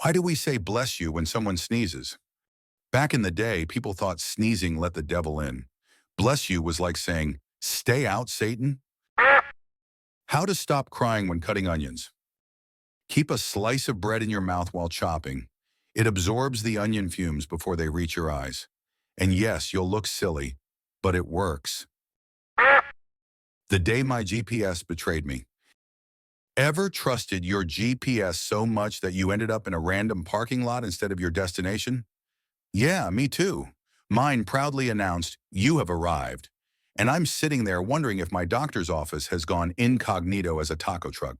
Why do we say bless you when someone sneezes? Back in the day, people thought sneezing let the devil in. Bless you was like saying, stay out, Satan. How to stop crying when cutting onions. Keep a slice of bread in your mouth while chopping. It absorbs the onion fumes before they reach your eyes. And yes, you'll look silly, but it works. The day my GPS betrayed me. Ever trusted your GPS so much that you ended up in a random parking lot instead of your destination? Yeah, me too. Mine proudly announced, you have arrived. And I'm sitting there wondering if my doctor's office has gone incognito as a taco truck.